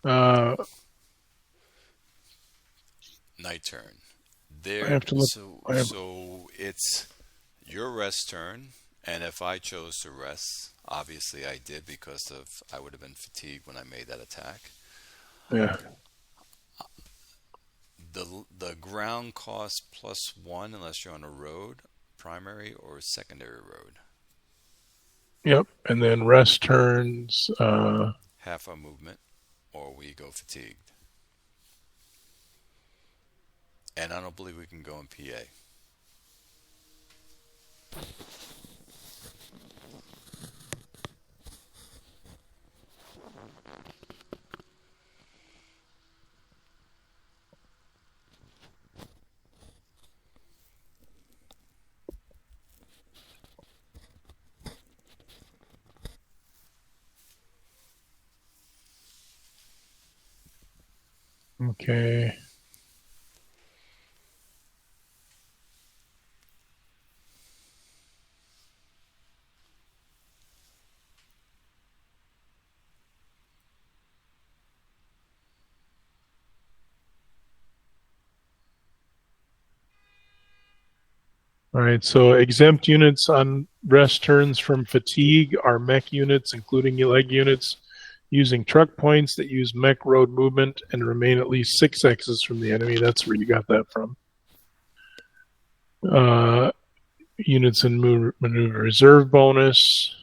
Uh, Night turn. I There. have to look. So I have, so it's your rest turn, and if I chose to rest, obviously I did because of I would have been fatigued when I made that attack. yeah. The ground costs +1 unless you're on a road, primary or secondary road. Yep. And then rest turns. Half our movement, or we go fatigued. And I don't believe we can go in PA. Okay. All right. So exempt units on rest turns from fatigue are mech units, including leg units, using truck points that use mech road movement and remain at least 6 X's from the enemy. That's where you got that from. Uh, units in maneuver reserve bonus.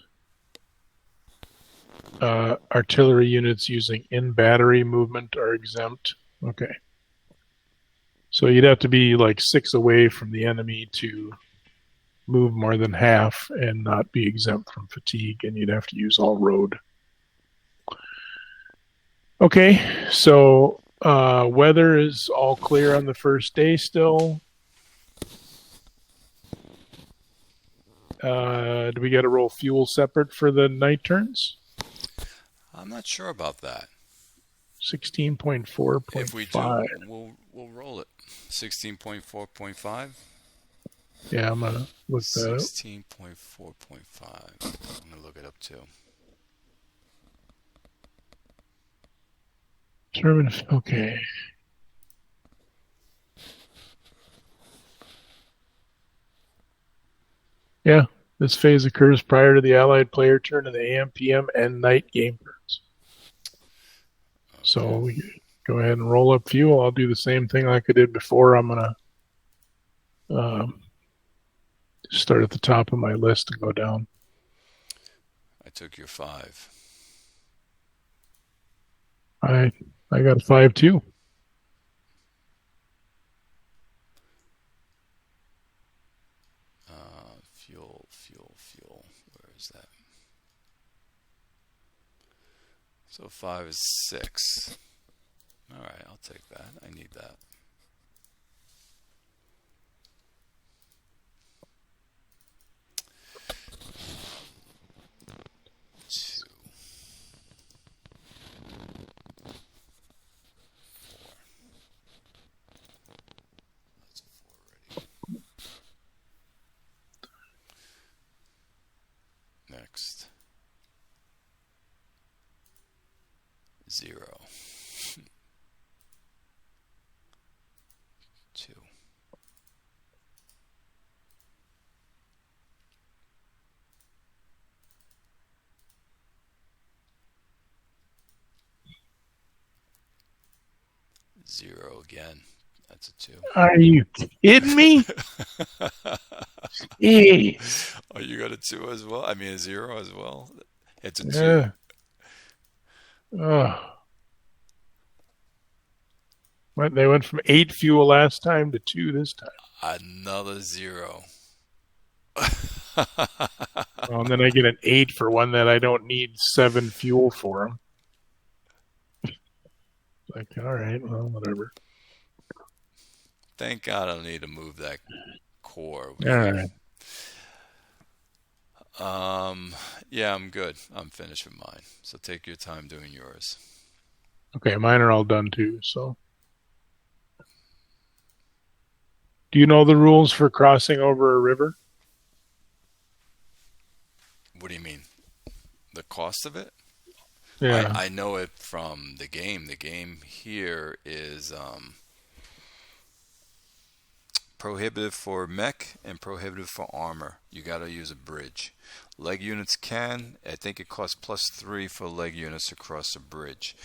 Artillery units using in battery movement are exempt. Okay. So you'd have to be like 6 away from the enemy to move more than half and not be exempt from fatigue, and you'd have to use all road. Okay, so weather is all clear on the first day still. Do we got to roll fuel separate for the night turns? I'm not sure about that. If we do, 16.4.5. we'll roll it. 16.4.5. Yeah, I'm going to look that up. 16.4.5. I'm gonna look it up too. Okay. Yeah, this phase occurs prior to the allied player turn in the AM, PM, and night game turns. So Okay. we go ahead and roll up fuel. I'll do the same thing like I did before. I'm going to start at the top of my list and go down. I took your 5. I I got a 5 too. Fuel. Where is that? So 5 is 6. All right, I'll take that. I need that. Two, four. That's a 4 already. Next, 0, 2, 0 again. That's a 2. Are you kidding me? Jeez. Oh, you got a 2 as well? I mean, a 0 as well? It's a 2. Yeah. Oh. They went from 8 fuel last time to 2 this time. Another 0. Oh, and then I get an 8 for one that I don't need 7 fuel for them. Like, all right, well, whatever. Thank God I don't need to move that core All either. right. Um, yeah, I'm good. I'm finished with mine. So take your time doing yours. Okay, mine are all done too. So, do you know the rules for crossing over a river? What do you mean? The cost of it? Yeah. I know it from the game. The game here is prohibitive for mech and prohibitive for armor. You got to use a bridge. Leg units can. I think it costs +3 for leg units to cross a bridge.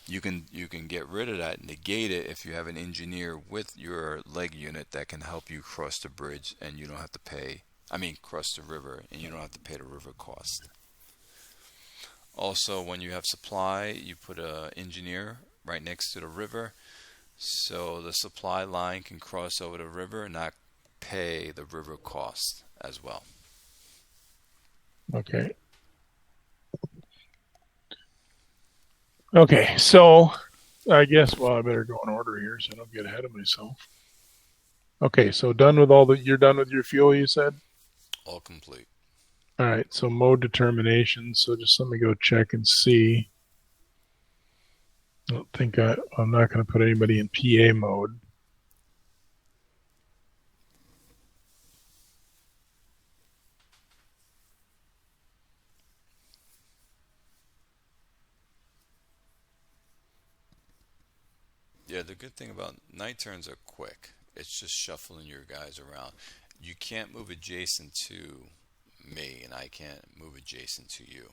You can get rid of that, negate it if you have an engineer with your leg unit that can help you cross the bridge, and you don't have to pay. I mean, cross the river, and you don't have to pay the river cost. Also, when you have supply, you put a engineer right next to the river, so the supply line can cross over the river and not pay the river cost as well. Okay. Okay. So I guess, well, I better go in order here so I don't get ahead of myself. Okay. So done with all the, you're done with your fuel, you said? All complete. All right. So mode determination. So just let me go check and see. I don't think I'm not going to put anybody in PA mode. Yeah, the good thing about night turns are quick. It's just shuffling your guys around. You can't move adjacent to me, and I can't move adjacent to you.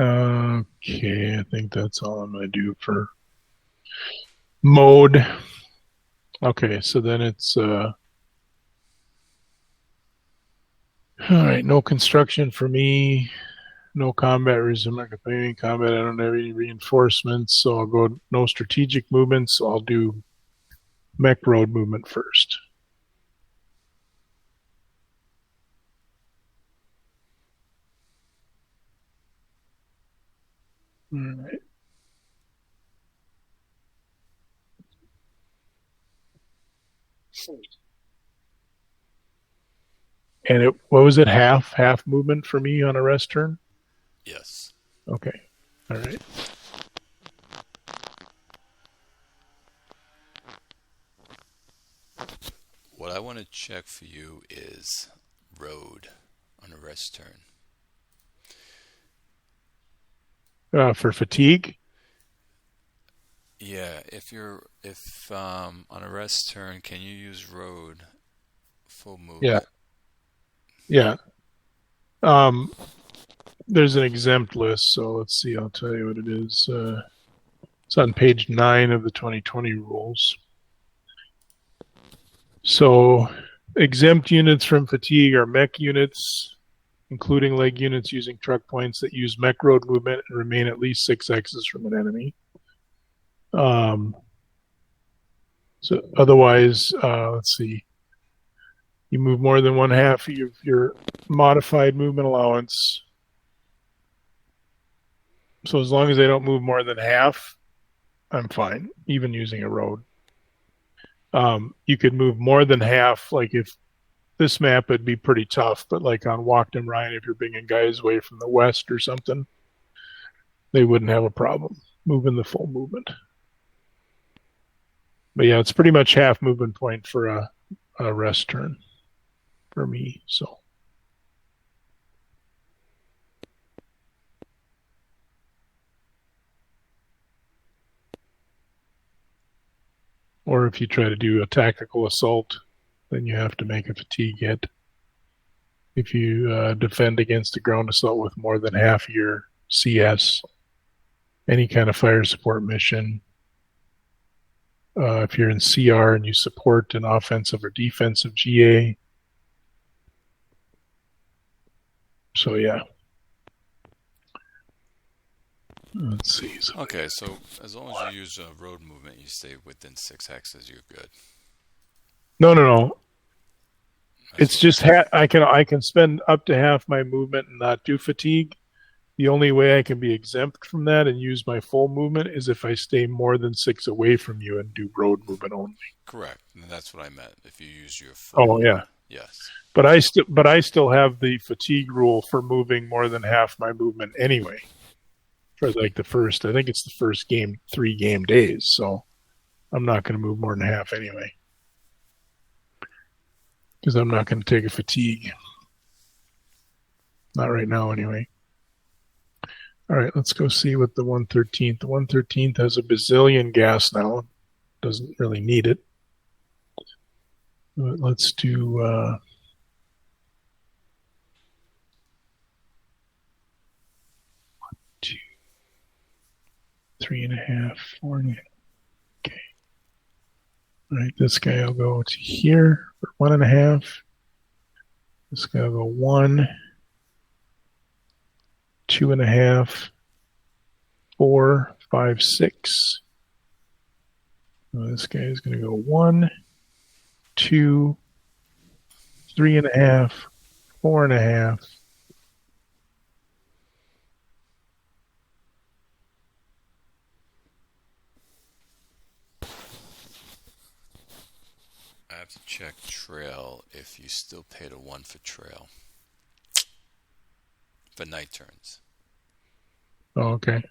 Okay. I think that's all I'm going to do for mode. Okay. So then it's, all right. No construction for me. No combat resume. I'm not complaining combat. I don't have any reinforcements. So I'll go no strategic movements. So I'll do mech road movement first. All right. And what was it? Half movement for me on a rest turn? Yes. Okay. All right. What I want to check for you is road on a rest turn. For fatigue? Yeah, if on a rest turn, can you use road full Yeah. movement? Yeah. Um, there's an exempt list. So let's see. I'll tell you what it is. It's on page 9 of the 2020 rules. So exempt units from fatigue are mech units, including leg units using truck points that use mech road movement and remain at least 6 X's from an enemy. So otherwise, let's see. You move more than one half of your modified movement allowance. So as long as they don't move more than half, I'm fine, even using a road. You could move more than half, like if this map would be pretty tough, but like on Walked and Ryan, if you're bringing guys away from the west or something, they wouldn't have a problem moving the full movement. But yeah, it's pretty much half movement point for a rest turn for me. So or if you try to do a tactical assault, then you have to make a fatigue hit. If you defend against a ground assault with more than half your CS, any kind of fire support mission, if you're in CR and you support an offensive or defensive GA. So yeah. Let's see. So Okay, so, as long as you use road movement, you stay within 6 hexes, you're good. No, no, no. That's It's what. just I can spend up to half my movement and not do fatigue. The only way I can be exempt from that and use my full movement is if I stay more than 6 away from you and do road movement only. Correct. And that's what I meant. If you use your full Oh movement. yeah, Yes. but I still have the fatigue rule for moving more than half my movement anyway. For like the first, I think it's the first game, 3 game days. So I'm not going to move more than half anyway because I'm not going to take a fatigue. Not right now anyway. All right, let's go see what the 113th. The 113th has a bazillion gas now. Doesn't really need it. But let's do 2, 3.5, 4. Okay. All right, this guy will go to here for 1.5. This guy will go 1, 2.5, 4, 5, 6. This guy is going to go 1, 2, 3.5, 4.5. I have to check trail if you still paid a 1 for trail for night turns. Oh, okay.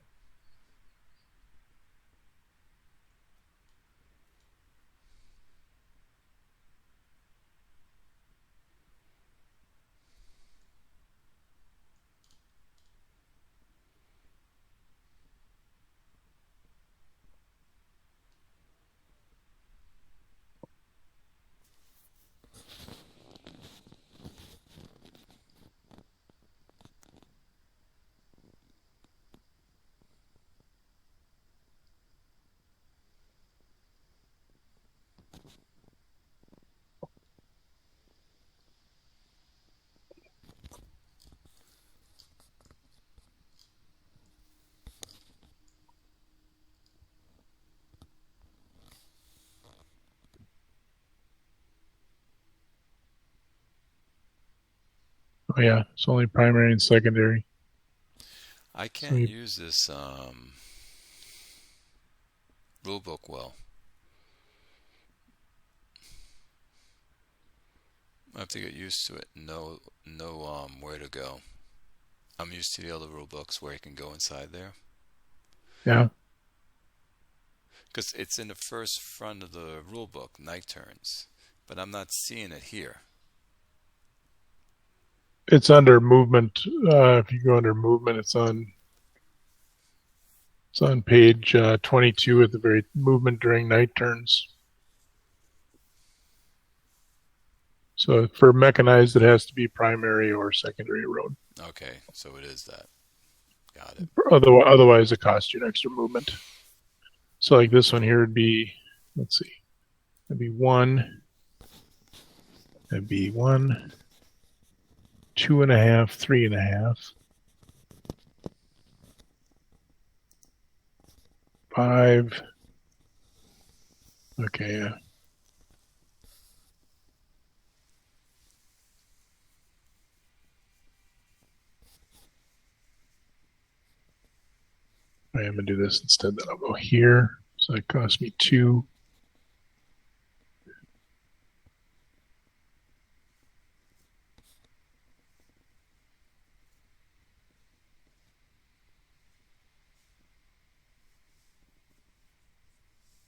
Oh yeah, it's only primary and secondary. I So can't use this rule book well. I have to get used to it. Know where to go. I'm used to the other rule books where you can go inside there yeah, because it's in the first front of the rule book, night turns, but I'm not seeing it here. it's under movement. If you go under movement, it's on page 22 at the very movement during night turns. So for mechanized, it has to be primary or secondary road. Okay, so it is that. Got it. Otherwise, it costs you an extra movement. So like this one here would be, let's see, it'd be 1, it'd be 1, 2.5, 3.5, 5. Okay, yeah. I am gonna do this instead. Then I'll go here. So that costs me 2.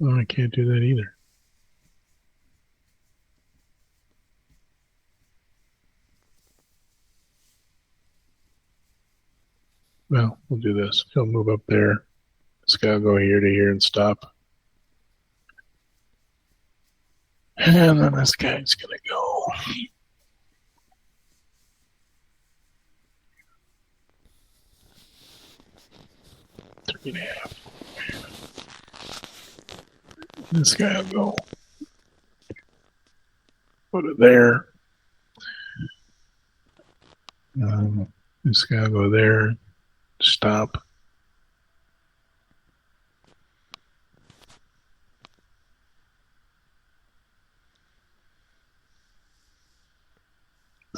Oh, I can't do that either. Well, we'll do this. He'll move up there. This guy will go here to here and stop. And then this guy's gonna go 3.5. This guy will go to there. This guy will go there. Stop.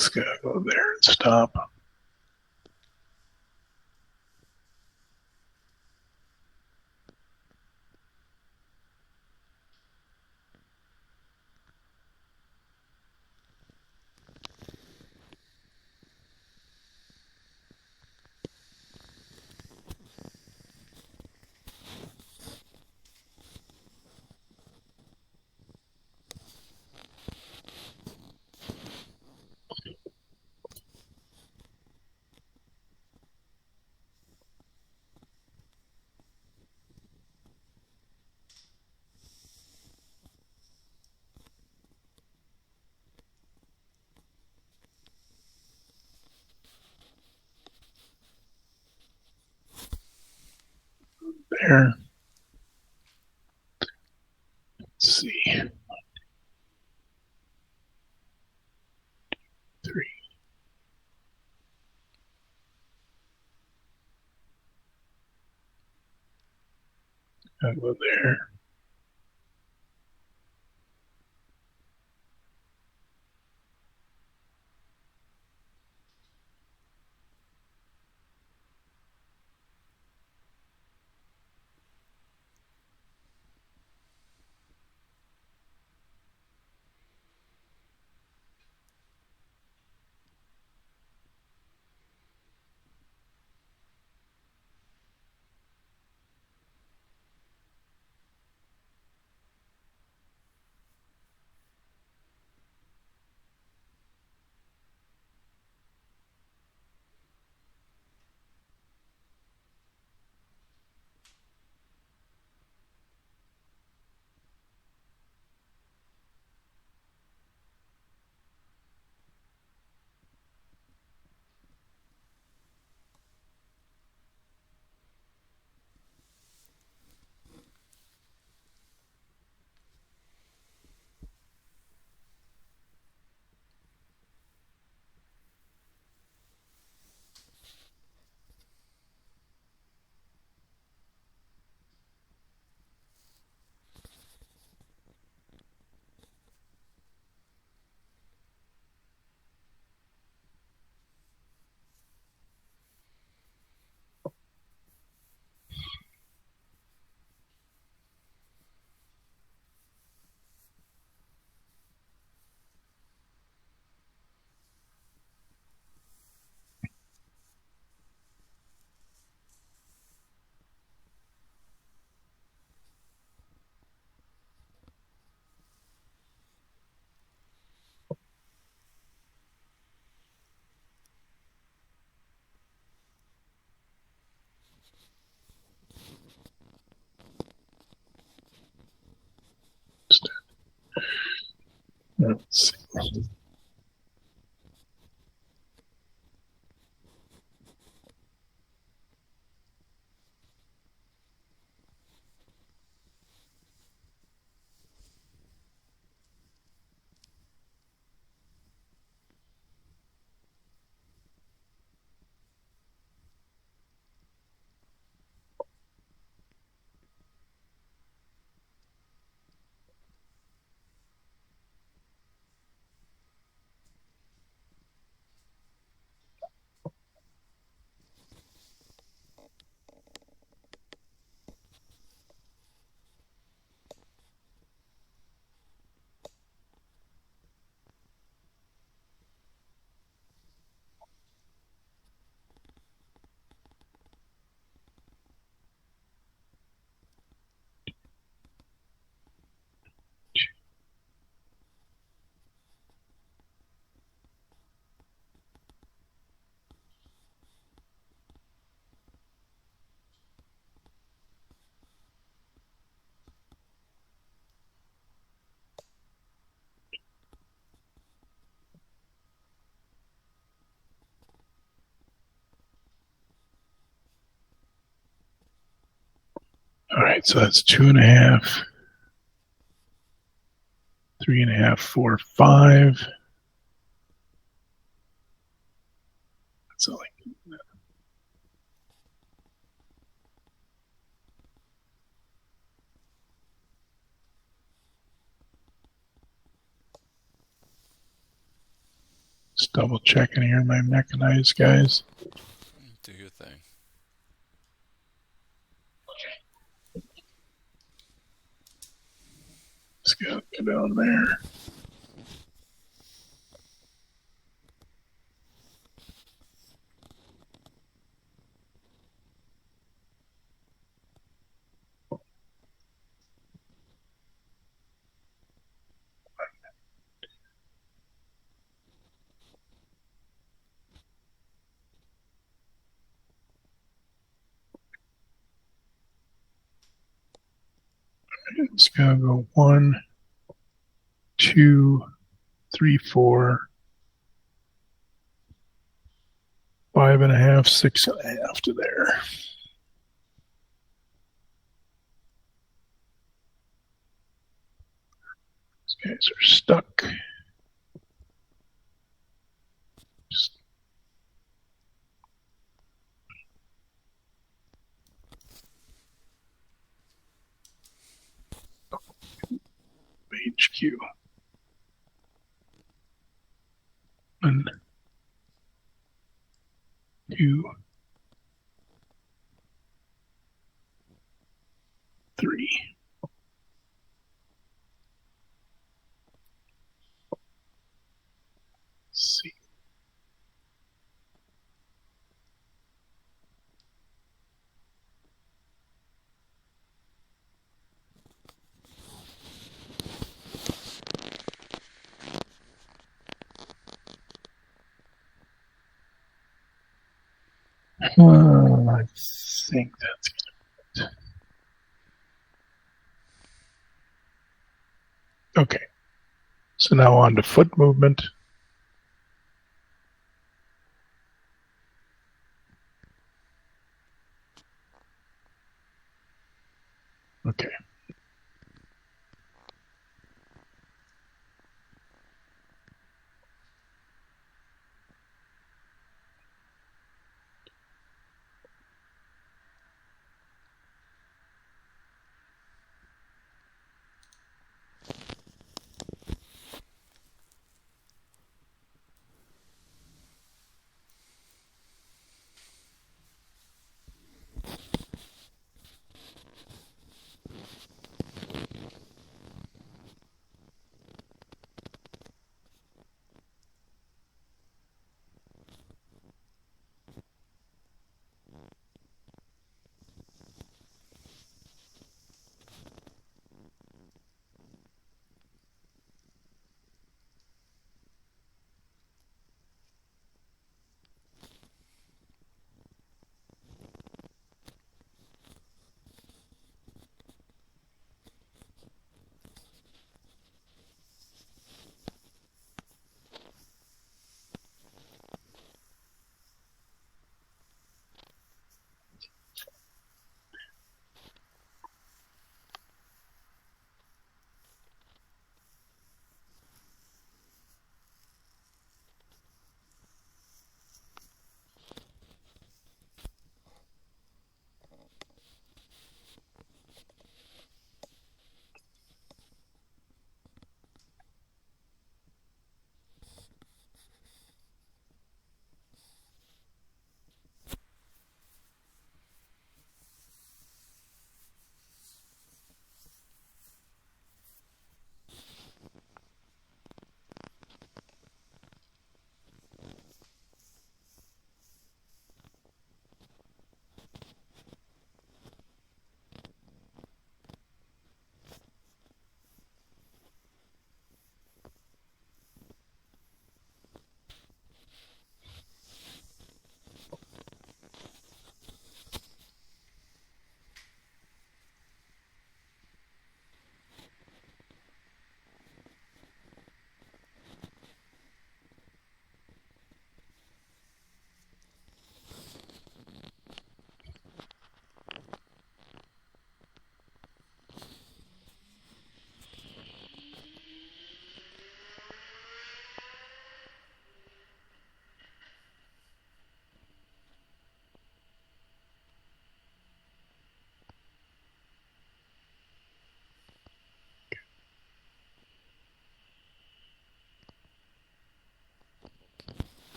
Let's go there and stop. There. Let's see. 3. I'll go there. Let's see. All right, so that's 2.5, 3.5, 4, 5. That's all I can do. Just double checking here, my mechanized guys. Do your thing. Let's go down there. It's gonna go 1, 2, 3, 4, 5.5, 6.5 to there. These guys are stuck. Just HQ. 1, 2, 3. Let's see. I think that's good. Okay. So now on to foot movement. Okay.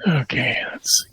Okay, let's see.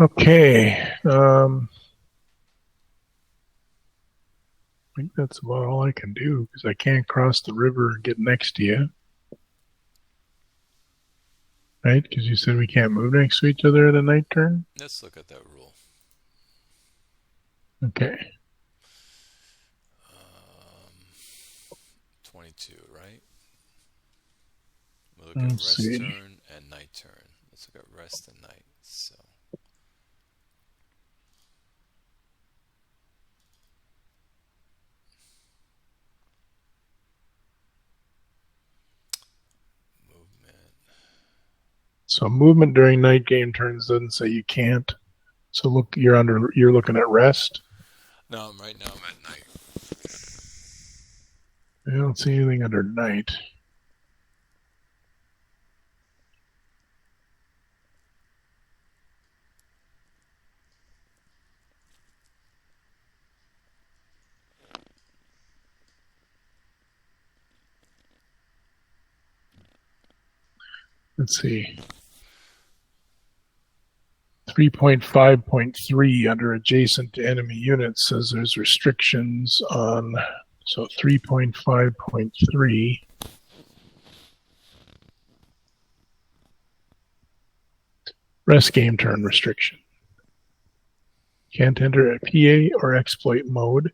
Okay. I think that's about all I can do because I can't cross the river and get next to you, right? Because you said we can't move next to each other at a night turn. Let's look at that rule. Okay. Um, 22, right? We'll look at Let's rest see. turn and night turn. Let's look at rest and night. So, movement. So movement during night game turns doesn't say you can't. So look, you're looking at rest. No, right now I'm at night. I don't see anything under night. Let's see. 3.5.3 under adjacent to enemy units says there's restrictions on. So 3.5.3. Rest game turn restriction. Can't enter a PA or exploit mode.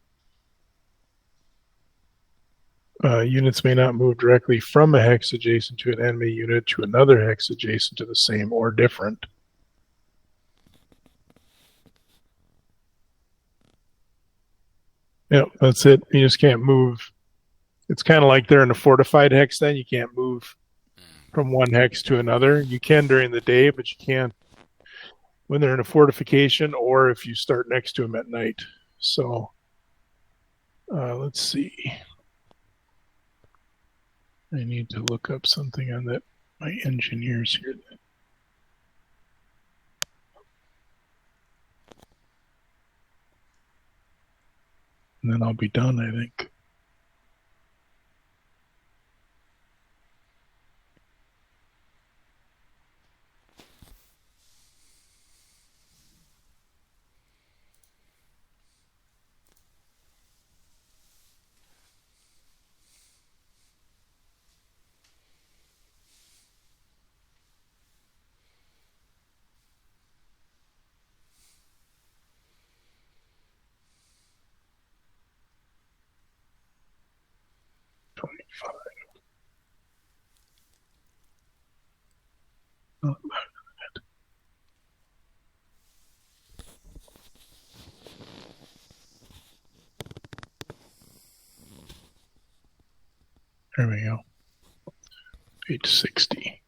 Units may not move directly from a hex adjacent to an enemy unit to another hex adjacent to the same or different. Yeah, that's it. You just can't move. It's kind of like they're in a fortified hex then. You can't move from one hex to another. You can during the day, but you can't when they're in a fortification or if you start next to them at night. So let's see. I need to look up something on that. My engineers here. And then I'll be done, I think. Oh, there we go. Page 60.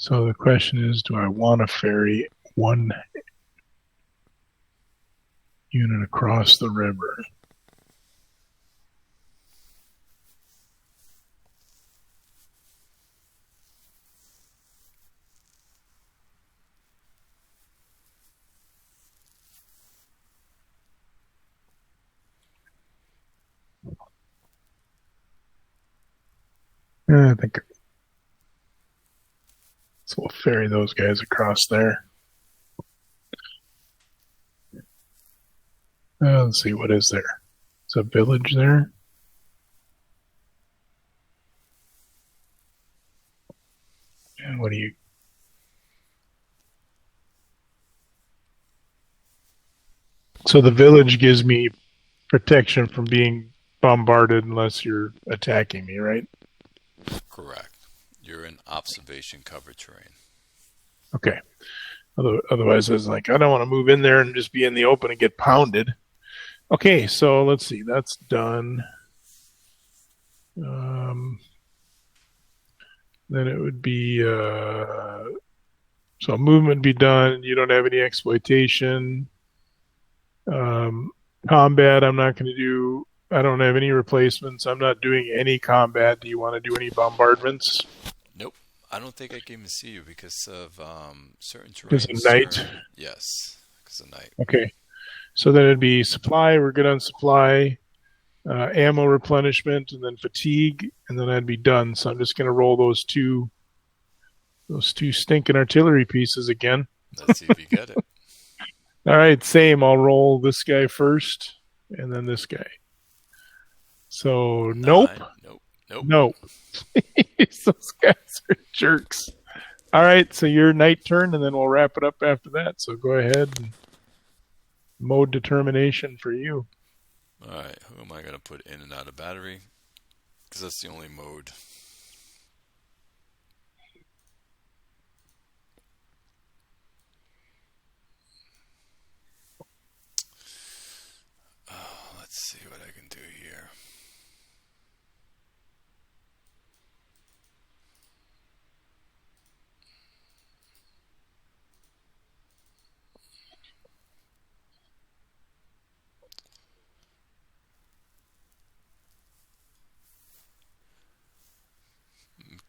So the question is, do I want to ferry one unit across the river? I think so. We'll ferry those guys across there. Let's see, what is there? Is a village there? And what do you? So the village gives me protection from being bombarded unless you're attacking me, right? Correct. You're in observation cover terrain. Okay. Otherwise, I was like, I don't want to move in there and just be in the open and get pounded. Okay, so let's see. That's done. Um, then it would be so movement be done. You don't have any exploitation. Um, Combat, I'm not going to do. I don't have any replacements. I'm not doing any combat. Do you want to do any bombardments? Nope. I don't think I can even see you because of certain Because terrain. of night. Yes, because of night. Okay. So then it'd be supply. We're good on supply. Ammo replenishment, and then fatigue, and then I'd be done. So I'm just going to roll those two stinking artillery pieces again. Let's see if you get it. All right, same. I'll roll this guy first, and then this guy. So nope, 9. Nope. Nope. no. Those guys are jerks. All right, so your night turn, and then we'll wrap it up after that. So go ahead and mode determination for you. All right. Who am I going to put in and out of battery? Because that's the only mode. Let's see what I can do here.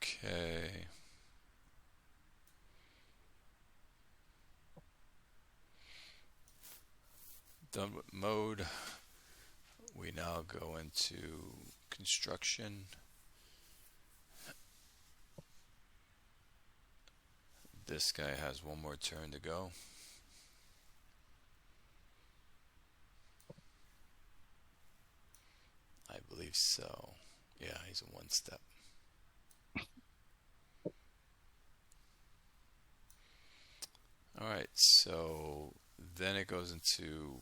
Okay. Done with mode. We now go into construction. This guy has one more turn to go. I believe so. Yeah, he's in one step. Alright, so then it goes into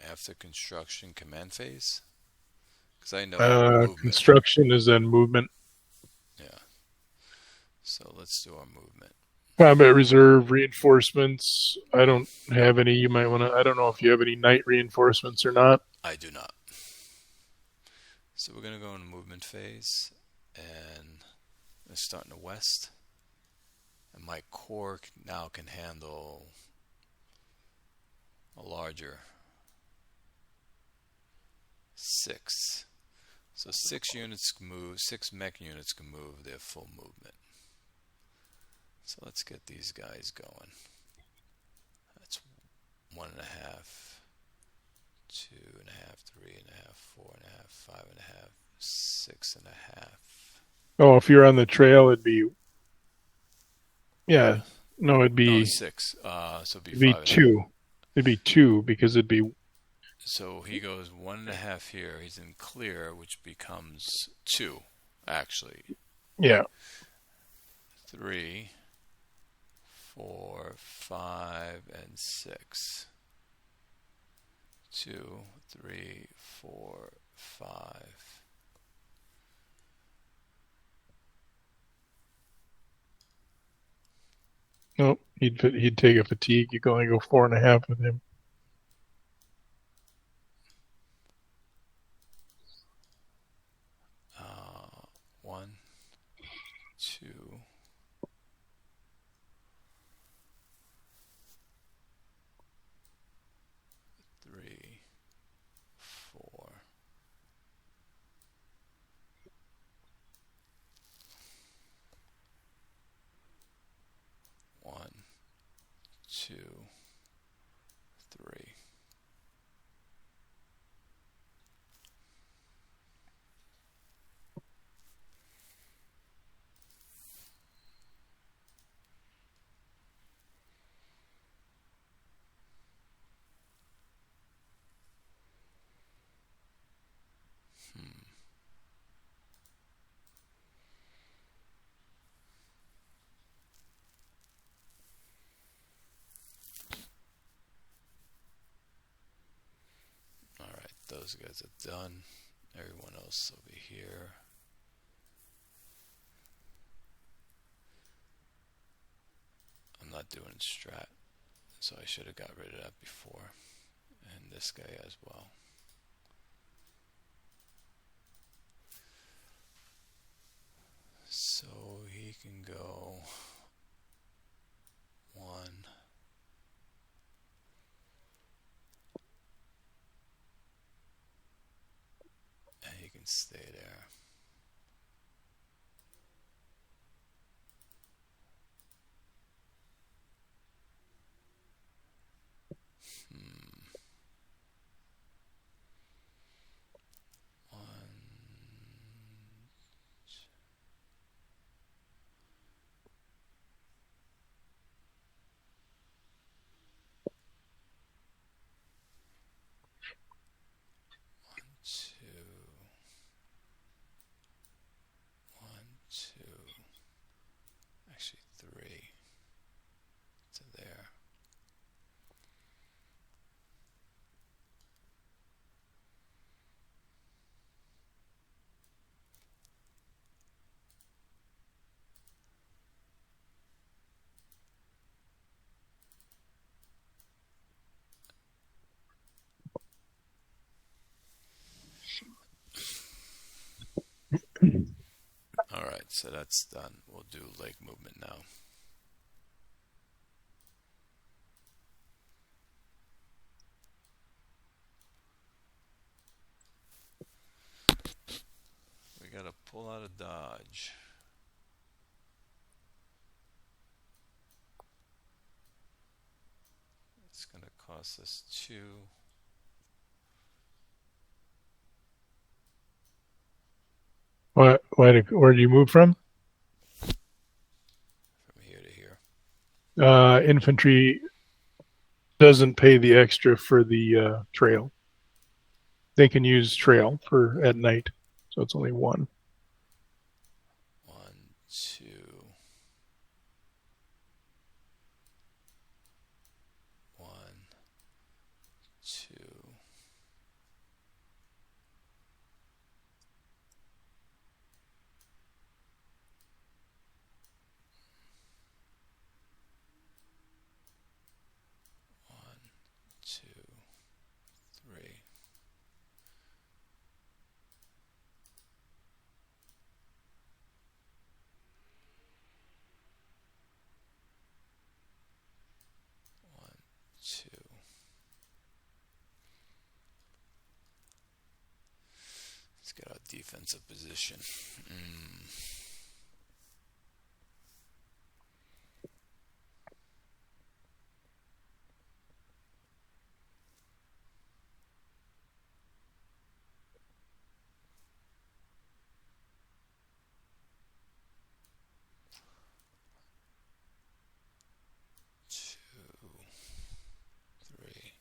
after construction command phase. Because I know movement. Construction is then movement. Yeah. So let's do our movement. Combat reserve reinforcements. I don't have any. You might want to. I don't know if you have any night reinforcements or not. I do not. So we're going to go into movement phase. And let's start in the west. And my core now can handle a larger 6. So 6 units can move, 6 mech units can move their full movement. So let's get these guys going. That's 1.5, 2.5, 3.5, 4.5, 5.5, 6.5. Oh, if you're on the trail, it'd be. Yeah, no, it'd be. No, 6. So it'd Be be 5.5. 2. It'd be 2 because it'd be. So he goes 1.5 here. He's in clear, which becomes 2, actually. Yeah. 3, 4, 5, and 6. 2, 3, 4, 5. Nope. He'd take a fatigue. You can only go 4.5 with him. 1, 2, 2, 3. Alright, those guys are done. Everyone else over here. I'm not doing strat, so I should have got rid of that before. And this guy as well. So he can go 1. And he can stay there. Actually 3 to there. Alright, so that's done. We'll do leg movement now. We gotta pull out a dodge. It's gonna cost us 2. Where do you move from? From here to here. Infantry doesn't pay the extra for the trail. They can use trail for at night, so it's only 1. 1, 2. 1, 2. 1, 2, 3. 1, 2. Let's get our defensive position. 2, 3.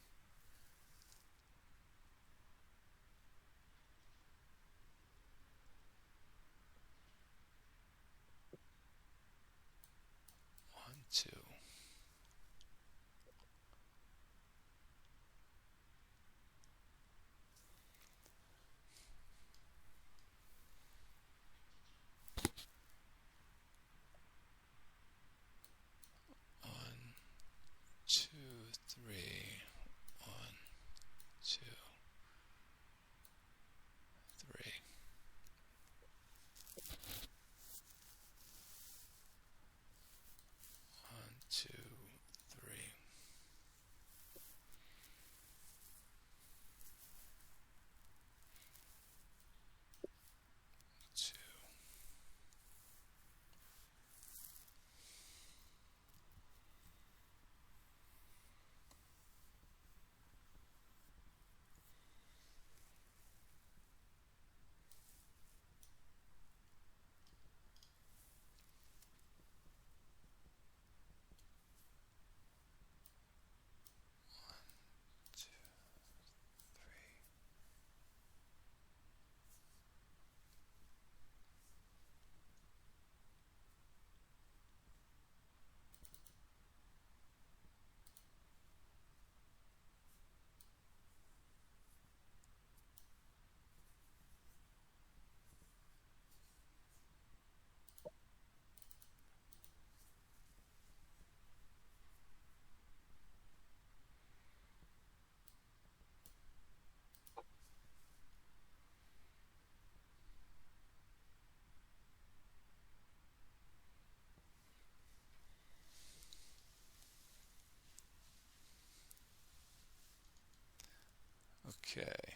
Okay.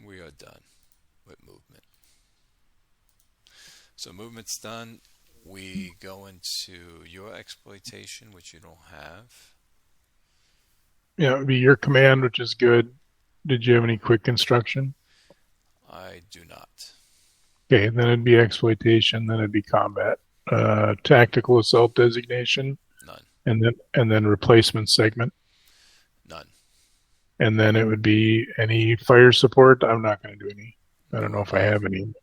We are done with movement. So movement's done. We go into your exploitation, which you don't have. Yeah, it would be your command, which is good. Did you have any quick construction? I do not. Okay, then it'd be exploitation, then it'd be combat. Tactical assault designation, None. and then replacement segment. None. And then it would be any fire support. I'm not going to do any. I don't know Nor if I I. have any.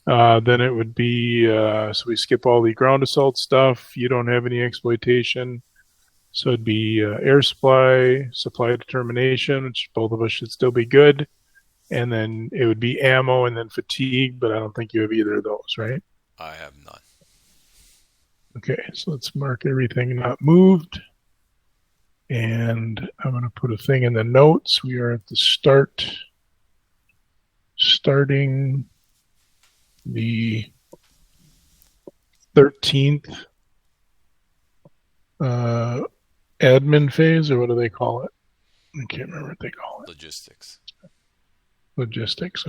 Then it would be so we skip all the ground assault stuff. You don't have any exploitation, so it'd be air supply, supply determination, which both of us should still be good, and then it would be ammo and then fatigue. But I don't think you have either of those, right? I have none. Okay, so let's mark everything not moved, and I'm going to put a thing in the notes. We are at the starting the 13th admin phase, or what do they call it? I can't remember what they call it. Logistics. Logistics.